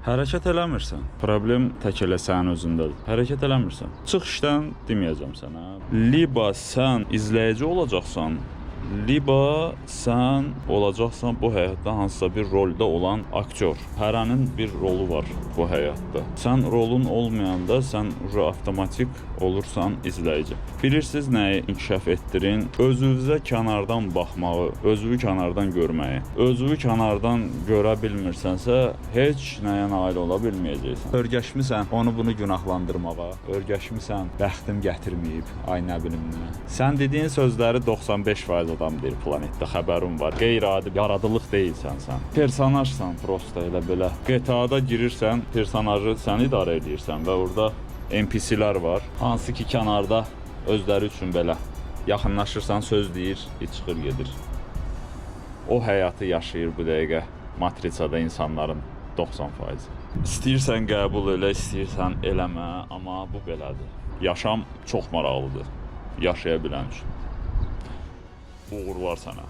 Hərəkət eləmirsən. Problem tək elə sənin özündədir. Hərəkət eləmirsən. Çıx işdən deməyəcəm sənə. Liba sən izləyici olacaqsan, liba sən olacaqsan bu həyatda hansısa bir rolda olan aktyor. Hərənin bir rolu var bu həyatda. Sən rolun olmayanda sən avtomatik olursan izləyici. Bilirsiniz nəyi inkişaf etdirin? Özünüzə kənardan baxmağı, özünü kənardan görməyi. Özünü kənardan görə bilmirsənsə, heç nəyə nail ola bilməyəcəksən. Örgəşmisən onu bunu günahlandırmağa, örgəşmisən bəxtim gətirməyib, ay nə bilim nə. Sən dediyin sözləri 95% adam deyir planetdə, xəbərim var. Qeyri-adi yaradılıq deyilsən sən. Personajsan prosta elə belə. GTA-da girirsən, personajı sən idarə edirsən və orada NPC-lər var. Hansı ki kənarda özləri üçün belə yaxınlaşırsan, söz deyir, çıxır gedir. O həyatı yaşayır bu dəqiqə Matrixada insanların 90%. İstəyirsən qəbul elə, istəyirsən eləmə, amma bu belədir. Yaşam çox maraqlıdır yaşaya bilən üçün. Uğurlar sənə.